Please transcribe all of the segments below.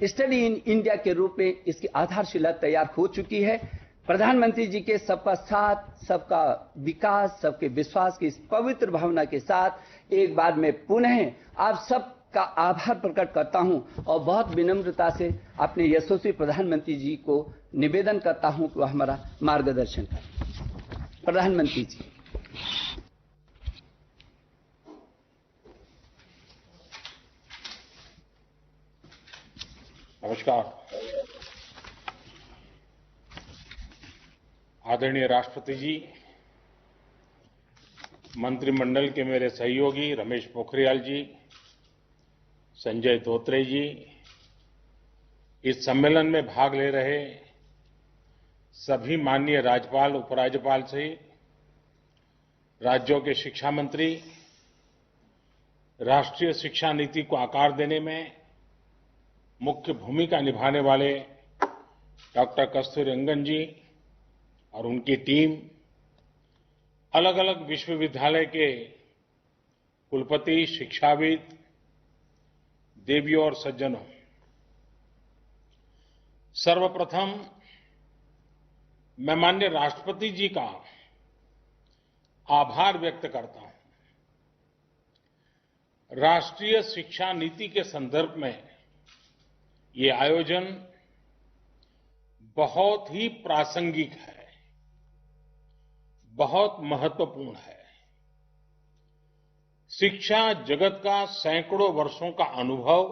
Study in India के रूप में इसकी आधारशिला तैयार हो चुकी है। प्रधानमंत्री जी के सबका साथ, सबका विकास, सबके विश्वास की इस पवित्र भावना के साथ एक बार मैं पुनः आप सबका आभार प्रकट करता हूं और बहुत विनम्रता से अपने यशस्वी प्रधानमंत्री जी को निवेदन करता हूं कि वह हमारा मार्गदर्शन करें। प्रधानमंत्री जी। नमस्कार। आदरणीय राष्ट्रपति जी, मंत्रिमंडल के मेरे सहयोगी रमेश पोखरियाल जी, संजय धोत्रे जी, इस सम्मेलन में भाग ले रहे सभी माननीय राज्यपाल, उपराज्यपाल सहित राज्यों के शिक्षा मंत्री, राष्ट्रीय शिक्षा नीति को आकार देने में मुख्य भूमिका निभाने वाले डॉक्टर कस्तूरीरंगन जी और उनकी टीम, अलग अलग विश्वविद्यालय के कुलपति, शिक्षाविद, देवियों और सज्जनों, सर्वप्रथम मैं माननीय राष्ट्रपति जी का आभार व्यक्त करता हूं। राष्ट्रीय शिक्षा नीति के संदर्भ में ये आयोजन बहुत ही प्रासंगिक है, बहुत महत्वपूर्ण है। शिक्षा जगत का सैकड़ों वर्षों का अनुभव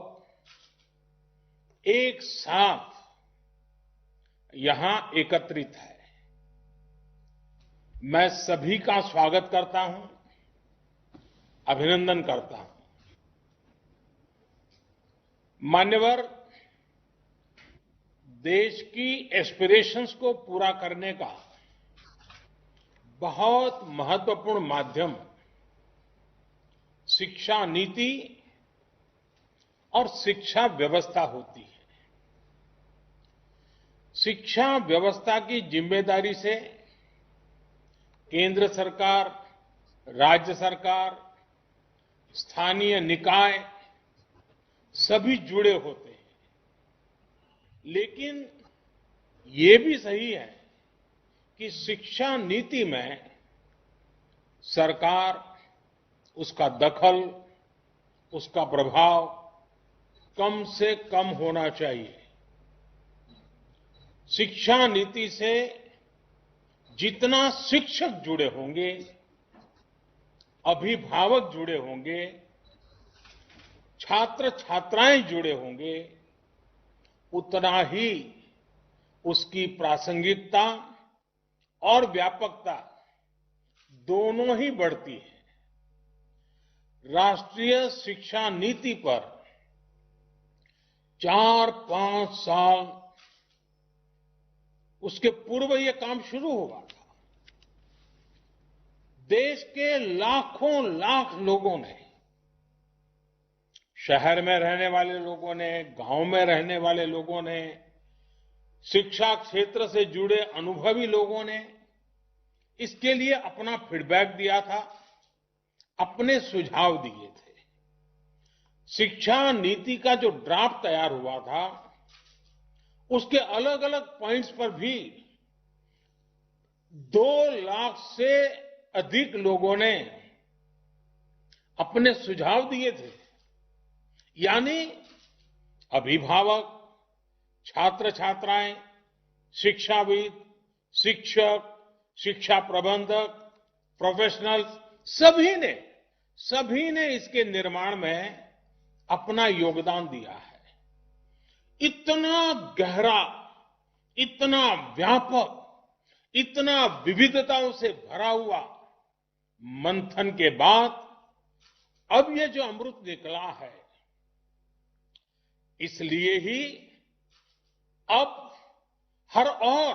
एक साथ यहां एकत्रित है। मैं सभी का स्वागत करता हूं, अभिनंदन करता हूं। मान्यवर, देश की एस्पिरेशंस को पूरा करने का बहुत महत्वपूर्ण माध्यम शिक्षा नीति और शिक्षा व्यवस्था होती है। शिक्षा व्यवस्था की जिम्मेदारी से केंद्र सरकार, राज्य सरकार, स्थानीय निकाय सभी जुड़े होते हैं। लेकिन ये भी सही है कि शिक्षा नीति में सरकार, उसका दखल, उसका प्रभाव कम से कम होना चाहिए। शिक्षा नीति से जितना शिक्षक जुड़े होंगे, अभिभावक जुड़े होंगे, छात्र छात्राएं जुड़े होंगे, उतना ही उसकी प्रासंगिकता और व्यापकता दोनों ही बढ़ती है। राष्ट्रीय शिक्षा नीति पर 4-5 साल उसके पूर्व यह काम शुरू हुआ था। देश के लाखों लाख लोगों ने, शहर में रहने वाले लोगों ने, गांव में रहने वाले लोगों ने, शिक्षा क्षेत्र से जुड़े अनुभवी लोगों ने इसके लिए अपना फीडबैक दिया था, अपने सुझाव दिए थे। शिक्षा नीति का जो ड्राफ्ट तैयार हुआ था, उसके अलग अलग पॉइंट्स पर भी 2 लाख से अधिक लोगों ने अपने सुझाव दिए थे। यानी अभिभावक, छात्र छात्राएं, शिक्षाविद, शिक्षक, शिक्षा प्रबंधक, प्रोफेशनल्स, सभी ने इसके निर्माण में अपना योगदान दिया है। इतना गहरा, इतना व्यापक, इतना विविधताओं से भरा हुआ मंथन के बाद अब ये जो अमृत निकला है, इसलिए ही अब हर ओर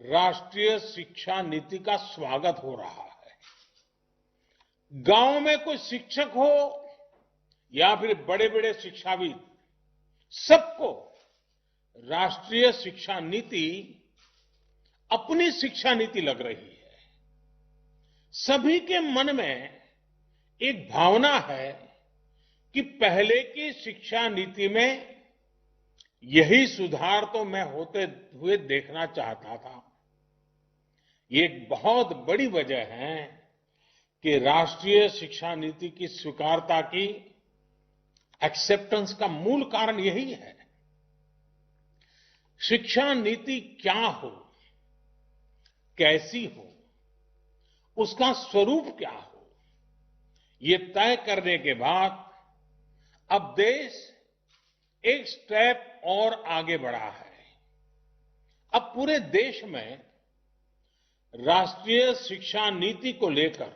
राष्ट्रीय शिक्षा नीति का स्वागत हो रहा है। गांव में कोई शिक्षक हो या फिर बड़े बड़े शिक्षाविद, सबको राष्ट्रीय शिक्षा नीति अपनी शिक्षा नीति लग रही है। सभी के मन में एक भावना है कि पहले की शिक्षा नीति में यही सुधार तो मैं होते हुए देखना चाहता था। ये एक बहुत बड़ी वजह है कि राष्ट्रीय शिक्षा नीति की स्वीकारता की एक्सेप्टेंस का मूल कारण यही है। शिक्षा नीति क्या हो, कैसी हो, उसका स्वरूप क्या हो, ये तय करने के बाद अब देश एक स्टेप और आगे बढ़ा है। अब पूरे देश में राष्ट्रीय शिक्षा नीति को लेकर,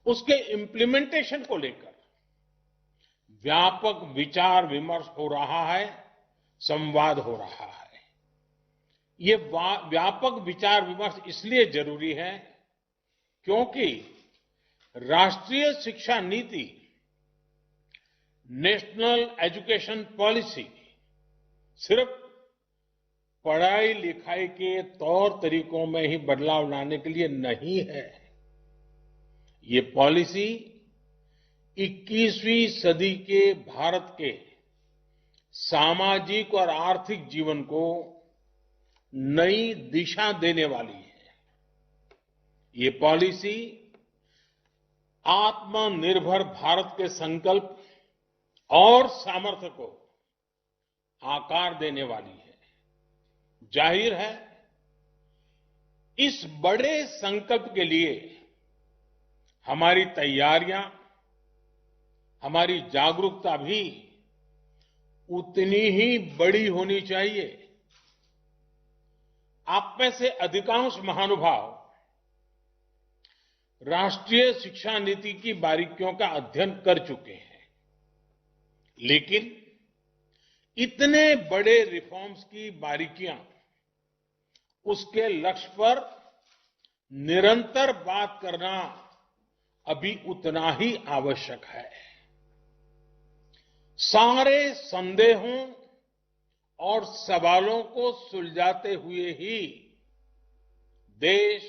उसके इम्प्लीमेंटेशन को लेकर व्यापक विचार विमर्श हो रहा है, संवाद हो रहा है। ये व्यापक विचार विमर्श इसलिए जरूरी है क्योंकि राष्ट्रीय शिक्षा नीति, नेशनल एजुकेशन पॉलिसी सिर्फ पढ़ाई लिखाई के तौर तरीकों में ही बदलाव लाने के लिए नहीं है। ये पॉलिसी 21वीं सदी के भारत के सामाजिक और आर्थिक जीवन को नई दिशा देने वाली है। ये पॉलिसी आत्मनिर्भर भारत के संकल्प और सामर्थ्य को आकार देने वाली है। जाहिर है, इस बड़े संकल्प के लिए हमारी तैयारियां, हमारी जागरूकता भी उतनी ही बड़ी होनी चाहिए। आप में से अधिकांश महानुभाव राष्ट्रीय शिक्षा नीति की बारीकियों का अध्ययन कर चुके हैं, लेकिन इतने बड़े रिफॉर्म्स की बारीकियां, उसके लक्ष्य पर निरंतर बात करना अभी उतना ही आवश्यक है। सारे संदेहों और सवालों को सुलझाते हुए ही देश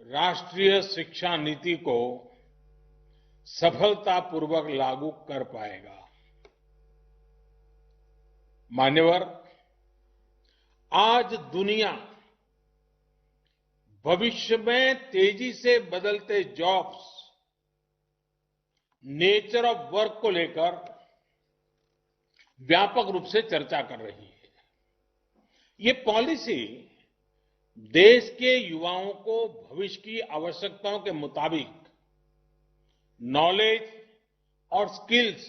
राष्ट्रीय शिक्षा नीति को सफलतापूर्वक लागू कर पाएगा। मान्यवर, आज दुनिया भविष्य में तेजी से बदलते जॉब्स, नेचर ऑफ वर्क को लेकर व्यापक रूप से चर्चा कर रही है। ये पॉलिसी देश के युवाओं को भविष्य की आवश्यकताओं के मुताबिक नॉलेज और स्किल्स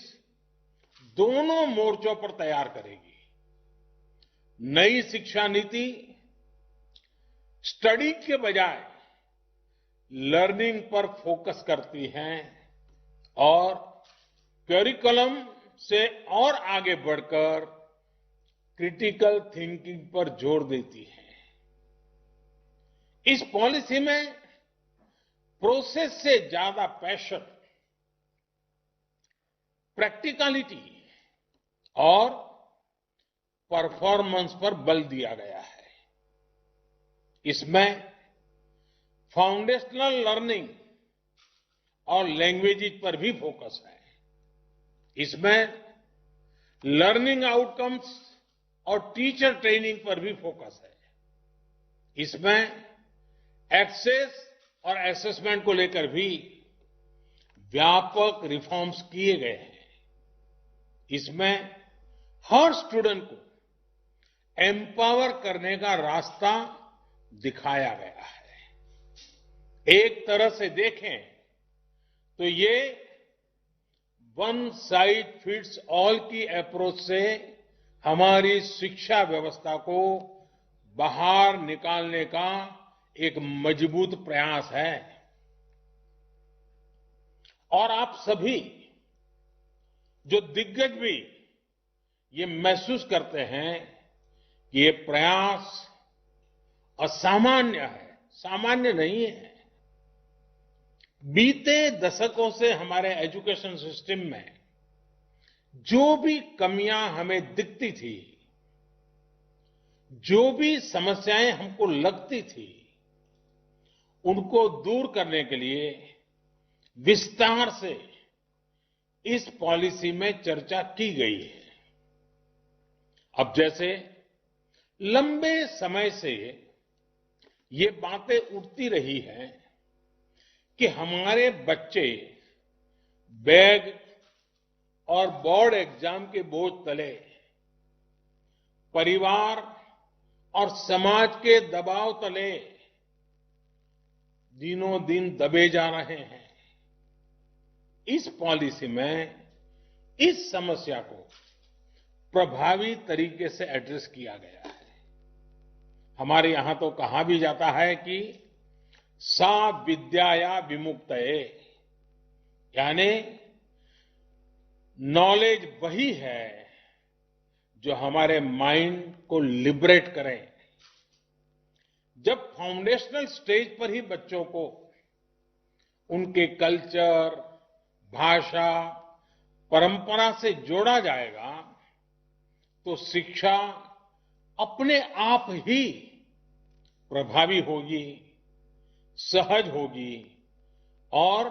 दोनों मोर्चों पर तैयार करेगी। नई शिक्षा नीति स्टडी के बजाय लर्निंग पर फोकस करती है और करिकुलम से और आगे बढ़कर क्रिटिकल थिंकिंग पर जोर देती है। इस पॉलिसी में प्रोसेस से ज्यादा पैशन, प्रैक्टिकलिटी और परफॉर्मेंस पर बल दिया गया है। इसमें फाउंडेशनल लर्निंग और लैंग्वेजेस पर भी फोकस है। इसमें लर्निंग आउटकम्स और टीचर ट्रेनिंग पर भी फोकस है। इसमें एक्सेस और असेसमेंट को लेकर भी व्यापक रिफॉर्म्स किए गए हैं। इसमें हर स्टूडेंट को एम्पावर करने का रास्ता दिखाया गया है। एक तरह से देखें तो ये वन साइज फिट्स ऑल की अप्रोच से हमारी शिक्षा व्यवस्था को बाहर निकालने का एक मजबूत प्रयास है। और आप सभी जो दिग्गज भी ये महसूस करते हैं कि ये प्रयास असामान्य है, सामान्य नहीं है। बीते दशकों से हमारे एजुकेशन सिस्टम में जो भी कमियां हमें दिखती थी, जो भी समस्याएं हमको लगती थी, उनको दूर करने के लिए विस्तार से इस पॉलिसी में चर्चा की गई है। अब जैसे लंबे समय से ये बातें उठती रही हैं कि हमारे बच्चे बैग और बोर्ड एग्जाम के बोझ तले परिवार और समाज के दबाव तले दिनों दिन दबे जा रहे हैं। इस पॉलिसी में इस समस्या को प्रभावी तरीके से एड्रेस किया गया है। हमारे यहां तो कहा भी जाता है कि सा विद्याया विमुक्तये, यानी नॉलेज वही है जो हमारे माइंड को लिबरेट करे। जब फाउंडेशनल स्टेज पर ही बच्चों को उनके कल्चर, भाषा, परंपरा से जोड़ा जाएगा तो शिक्षा अपने आप ही प्रभावी होगी, सहज होगी और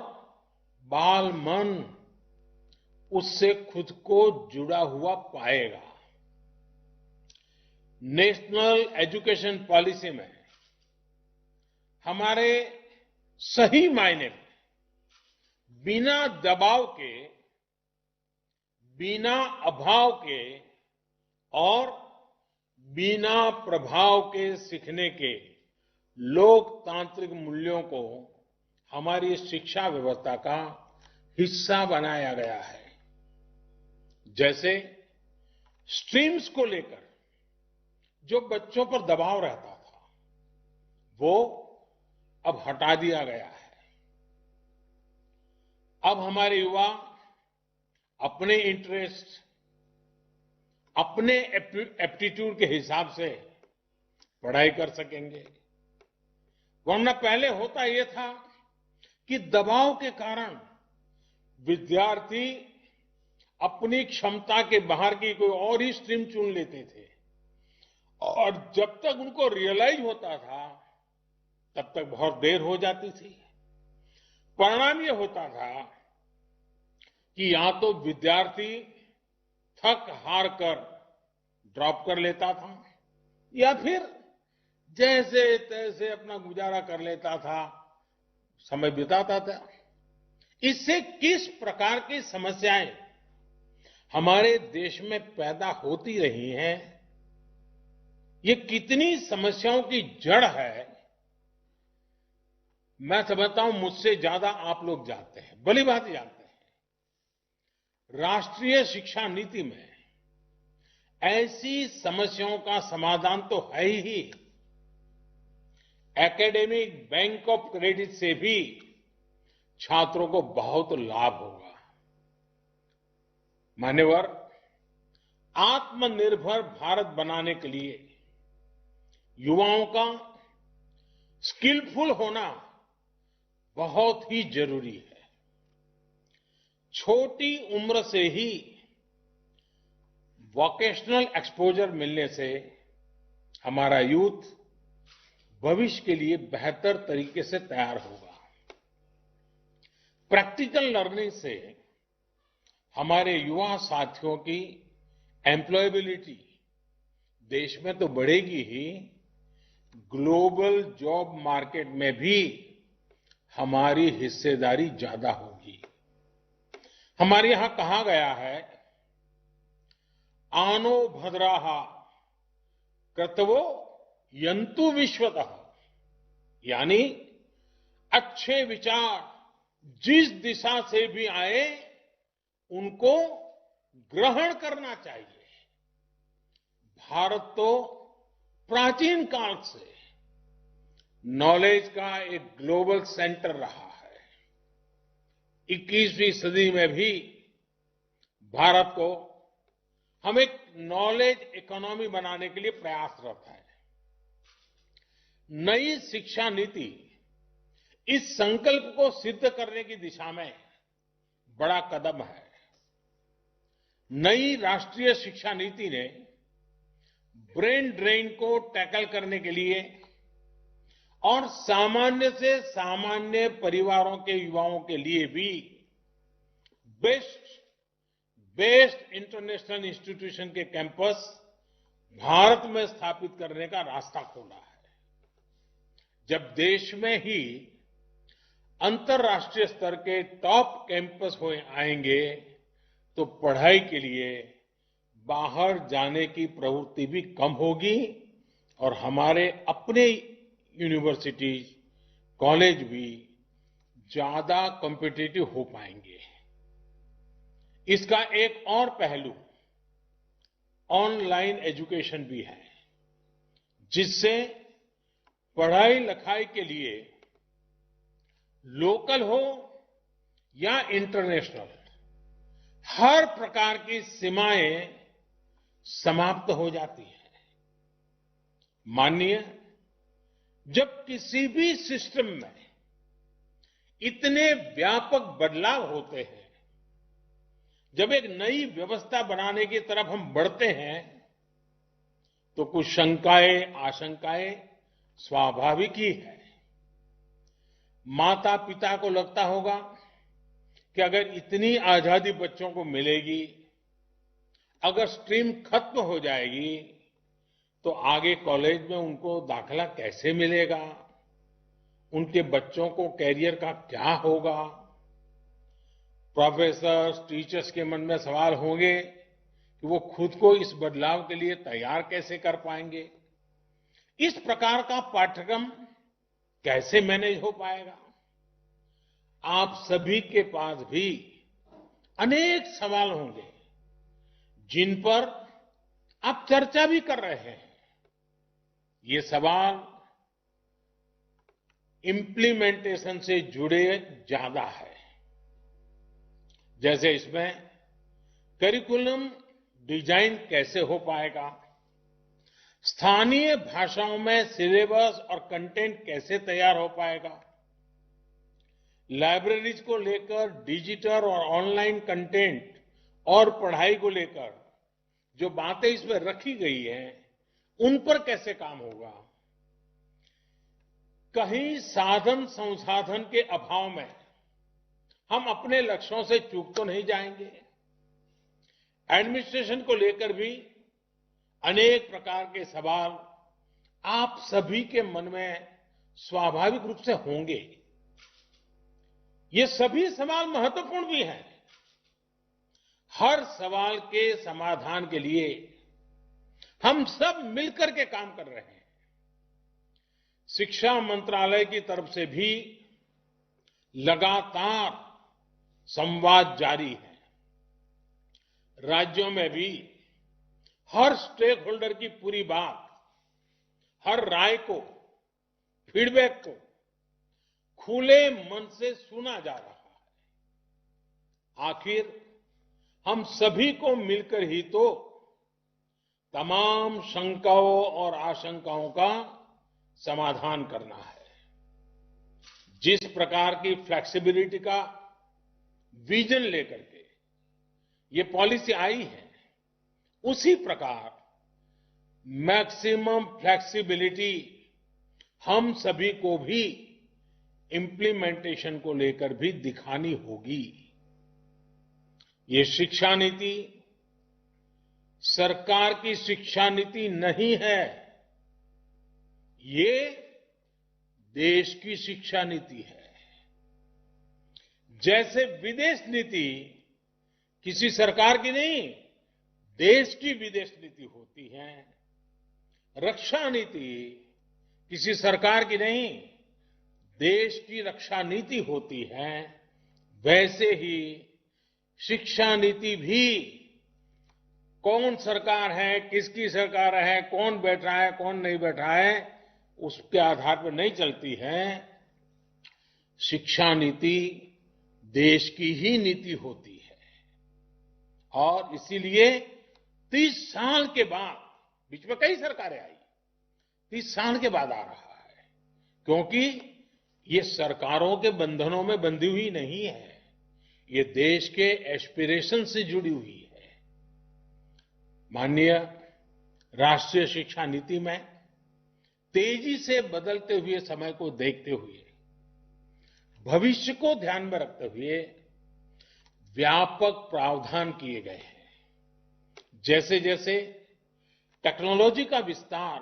बाल मन उससे खुद को जुड़ा हुआ पाएगा। नेशनल एजुकेशन पॉलिसी में हमारे सही मायने में बिना दबाव के, बिना अभाव के और बिना प्रभाव के सीखने के लोकतांत्रिक मूल्यों को हमारी शिक्षा व्यवस्था का हिस्सा बनाया गया है। जैसे स्ट्रीम्स को लेकर जो बच्चों पर दबाव रहता था, वो अब हटा दिया गया है। अब हमारे युवा अपने इंटरेस्ट, अपने एप्टीट्यूड के हिसाब से पढ़ाई कर सकेंगे। वरना पहले होता यह था कि दबाव के कारण विद्यार्थी अपनी क्षमता के बाहर की कोई और ही स्ट्रीम चुन लेते थे और जब तक उनको रियलाइज होता था तब तक बहुत देर हो जाती थी। परिणाम यह होता था कि या तो विद्यार्थी थक हार कर ड्रॉप कर लेता था या फिर जैसे तैसे अपना गुजारा कर लेता था, समय बिताता था। इससे किस प्रकार की समस्याएं हमारे देश में पैदा होती रही हैं, ये कितनी समस्याओं की जड़ है, मैं समझता हूं मुझसे ज्यादा आप लोग जानते हैं, भली बात जानते हैं। राष्ट्रीय शिक्षा नीति में ऐसी समस्याओं का समाधान तो है ही। एकेडमिक बैंक ऑफ क्रेडिट से भी छात्रों को बहुत लाभ होगा। मान्यवर, आत्मनिर्भर भारत बनाने के लिए युवाओं का स्किलफुल होना बहुत ही जरूरी है। छोटी उम्र से ही वोकेशनल एक्सपोजर मिलने से हमारा यूथ भविष्य के लिए बेहतर तरीके से तैयार होगा। प्रैक्टिकल लर्निंग से हमारे युवा साथियों की एम्प्लॉयबिलिटी देश में तो बढ़ेगी ही, ग्लोबल जॉब मार्केट में भी हमारी हिस्सेदारी ज्यादा होगी। हमारे यहां कहा गया है, आनो भद्राः क्रतवो यंतु विश्वतः, यानी अच्छे विचार जिस दिशा से भी आए उनको ग्रहण करना चाहिए। भारत तो प्राचीन काल से नॉलेज का एक ग्लोबल सेंटर रहा है। 21वीं सदी में भी भारत को हम एक नॉलेज इकोनॉमी बनाने के लिए प्रयासरत है। नई शिक्षा नीति इस संकल्प को सिद्ध करने की दिशा में बड़ा कदम है। नई राष्ट्रीय शिक्षा नीति ने ब्रेन ड्रेन को टैकल करने के लिए और सामान्य से सामान्य परिवारों के युवाओं के लिए भी बेस्ट इंटरनेशनल इंस्टीट्यूशन के कैंपस भारत में स्थापित करने का रास्ता खोला है। जब देश में ही अंतर्राष्ट्रीय स्तर के टॉप कैंपस हो आएंगे तो पढ़ाई के लिए बाहर जाने की प्रवृत्ति भी कम होगी और हमारे अपने यूनिवर्सिटीज, कॉलेज भी ज्यादा कॉम्पिटिटिव हो पाएंगे। इसका एक और पहलू ऑनलाइन एजुकेशन भी है, जिससे पढ़ाई लिखाई के लिए लोकल हो या इंटरनेशनल, हर प्रकार की सीमाएं समाप्त हो जाती हैं। मानिए, जब किसी भी सिस्टम में इतने व्यापक बदलाव होते हैं, जब एक नई व्यवस्था बनाने की तरफ हम बढ़ते हैं, तो कुछ शंकाएं, आशंकाएं स्वाभाविक ही है। माता पिता को लगता होगा कि अगर इतनी आजादी बच्चों को मिलेगी, अगर स्ट्रीम खत्म हो जाएगी, तो आगे कॉलेज में उनको दाखिला कैसे मिलेगा, उनके बच्चों को कैरियर का क्या होगा। प्रोफेसर्स, टीचर्स के मन में सवाल होंगे कि वो खुद को इस बदलाव के लिए तैयार कैसे कर पाएंगे, इस प्रकार का पाठ्यक्रम कैसे मैनेज हो पाएगा। आप सभी के पास भी अनेक सवाल होंगे जिन पर आप चर्चा भी कर रहे हैं। ये सवाल इम्प्लीमेंटेशन से जुड़े ज्यादा है। जैसे इसमें करिकुलम डिजाइन कैसे हो पाएगा, स्थानीय भाषाओं में सिलेबस और कंटेंट कैसे तैयार हो पाएगा, लाइब्रेरीज को लेकर डिजिटल और ऑनलाइन कंटेंट और पढ़ाई को लेकर जो बातें इसमें रखी गई हैं, उन पर कैसे काम होगा। कहीं साधन संसाधन के अभाव में हम अपने लक्ष्यों से चूक तो नहीं जाएंगे। एडमिनिस्ट्रेशन को लेकर भी अनेक प्रकार के सवाल आप सभी के मन में स्वाभाविक रूप से होंगे। ये सभी सवाल महत्वपूर्ण भी हैं। हर सवाल के समाधान के लिए हम सब मिलकर के काम कर रहे हैं। शिक्षा मंत्रालय की तरफ से भी लगातार संवाद जारी है। राज्यों में भी हर स्टेक होल्डर की पूरी बात, हर राय को, फीडबैक को खुले मन से सुना जा रहा है। आखिर हम सभी को मिलकर ही तो तमाम शंकाओं और आशंकाओं का समाधान करना है। जिस प्रकार की फ्लेक्सिबिलिटी का विजन लेकर के ये पॉलिसी आई है, उसी प्रकार मैक्सिमम फ्लेक्सिबिलिटी हम सभी को भी इम्प्लीमेंटेशन को लेकर भी दिखानी होगी। ये शिक्षा नीति सरकार की शिक्षा नीति नहीं है, ये देश की शिक्षा नीति है। जैसे विदेश नीति किसी सरकार की नहीं, देश की विदेश नीति होती है, रक्षा नीति किसी सरकार की नहीं, देश की रक्षा नीति होती है। वैसे ही शिक्षा नीति भी कौन सरकार है, किसकी सरकार है, कौन बैठा है, कौन नहीं बैठा है, उसके आधार पर नहीं चलती है। शिक्षा नीति देश की ही नीति होती है। और इसीलिए 30 साल के बाद, बीच में कई सरकारें आई, 30 साल के बाद आ रहा है, क्योंकि ये सरकारों के बंधनों में बंधी हुई नहीं है, ये देश के एस्पिरेशन से जुड़ी हुई है। माननीय राष्ट्रीय शिक्षा नीति में तेजी से बदलते हुए समय को देखते हुए, भविष्य को ध्यान में रखते हुए व्यापक प्रावधान किए गए हैं। जैसे जैसे टेक्नोलॉजी का विस्तार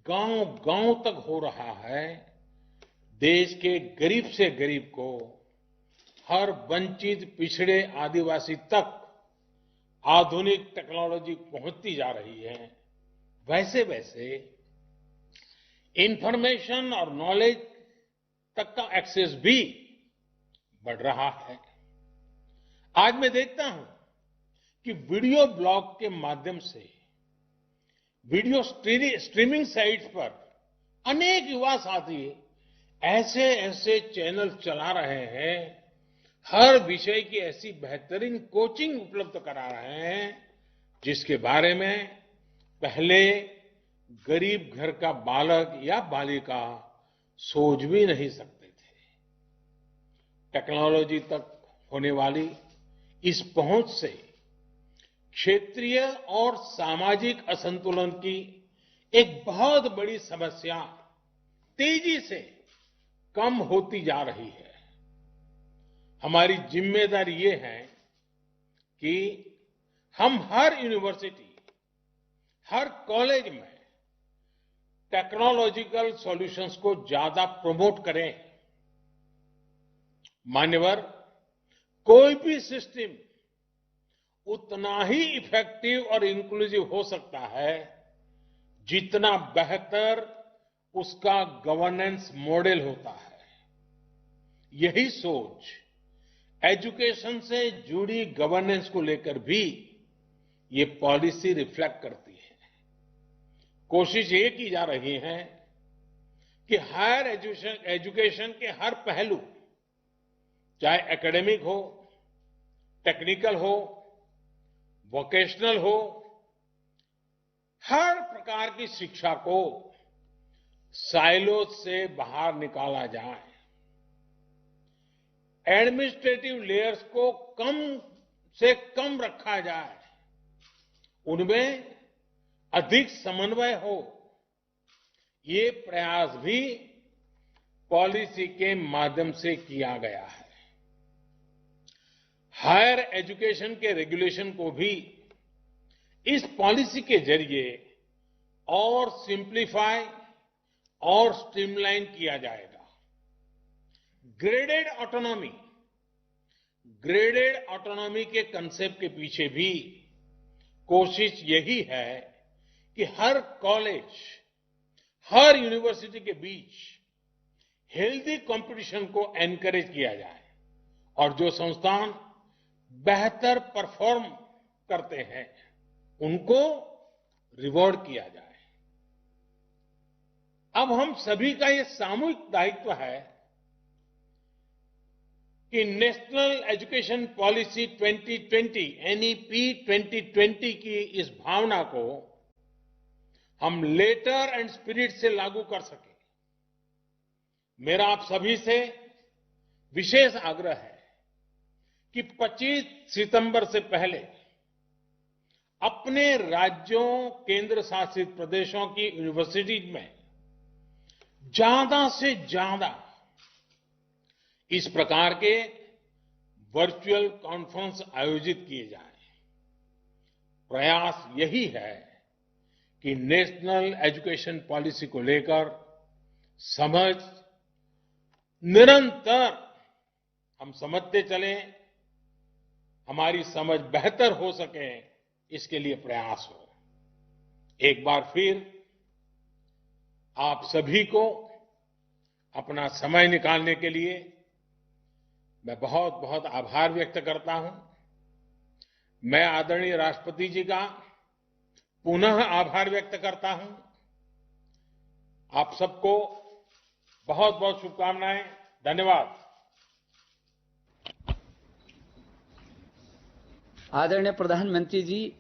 गांव-गांव तक हो रहा है। देश के गरीब से गरीब को, हर वंचित पिछड़े आदिवासी तक आधुनिक टेक्नोलॉजी पहुंचती जा रही है। वैसे वैसे इंफॉर्मेशन और नॉलेज तक का एक्सेस भी बढ़ रहा है। आज मैं देखता हूं कि वीडियो ब्लॉग के माध्यम से वीडियो स्ट्रीमिंग साइट्स पर अनेक युवा साथी ऐसे ऐसे चैनल चला रहे हैं, हर विषय की ऐसी बेहतरीन कोचिंग उपलब्ध करा रहे हैं जिसके बारे में पहले गरीब घर का बालक या बालिका सोच भी नहीं सकते थे। टेक्नोलॉजी तक होने वाली इस पहुंच से क्षेत्रीय और सामाजिक असंतुलन की एक बहुत बड़ी समस्या तेजी से कम होती जा रही है। हमारी जिम्मेदारी ये है कि हम हर यूनिवर्सिटी, हर कॉलेज में टेक्नोलॉजिकल सॉल्यूशंस को ज्यादा प्रमोट करें। मान्यवर, कोई भी सिस्टम उतना ही इफेक्टिव और इंक्लूसिव हो सकता है जितना बेहतर उसका गवर्नेंस मॉडल होता है। यही सोच एजुकेशन से जुड़ी गवर्नेंस को लेकर भी ये पॉलिसी रिफ्लेक्ट करती है। कोशिश ये की जा रही है कि हायर एजुकेशन के हर पहलू, चाहे एकेडमिक हो, टेक्निकल हो, वोकेशनल हो, हर प्रकार की शिक्षा को साइलो से बाहर निकाला जाए। एडमिनिस्ट्रेटिव लेयर्स को कम से कम रखा जाए, उनमें अधिक समन्वय हो। ये प्रयास भी पॉलिसी के माध्यम से किया गया है। हायर एजुकेशन के रेगुलेशन को भी इस पॉलिसी के जरिए और सिंप्लीफाई और स्ट्रीमलाइन किया जाएगा। ग्रेडेड ऑटोनॉमी के कंसेप्ट के पीछे भी कोशिश यही है कि हर कॉलेज, हर यूनिवर्सिटी के बीच हेल्दी कंपटीशन को एनकरेज किया जाए और जो संस्थान बेहतर परफॉर्म करते हैं उनको रिवॉर्ड किया जाए। अब हम सभी का ये सामूहिक दायित्व है कि नेशनल एजुकेशन पॉलिसी 2020 एनईपी 2020 की इस भावना को हम लेटर एंड स्पिरिट से लागू कर सकें। मेरा आप सभी से विशेष आग्रह है कि 25 सितंबर से पहले अपने राज्यों, केंद्र शासित प्रदेशों की यूनिवर्सिटीज में ज्यादा से ज्यादा इस प्रकार के वर्चुअल कॉन्फ्रेंस आयोजित किए जाएं। प्रयास यही है कि नेशनल एजुकेशन पॉलिसी को लेकर समझ निरंतर हम समझते चलें, हमारी समझ बेहतर हो सके, इसके लिए प्रयास हो। एक बार फिर आप सभी को अपना समय निकालने के लिए मैं बहुत बहुत आभार व्यक्त करता हूं। मैं आदरणीय राष्ट्रपति जी का पुनः आभार व्यक्त करता हूं। आप सबको बहुत बहुत शुभकामनाएं। धन्यवाद। आदरणीय प्रधानमंत्री जी,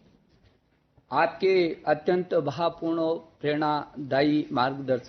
आपके अत्यंत भावपूर्ण प्रेरणादायी मार्गदर्शन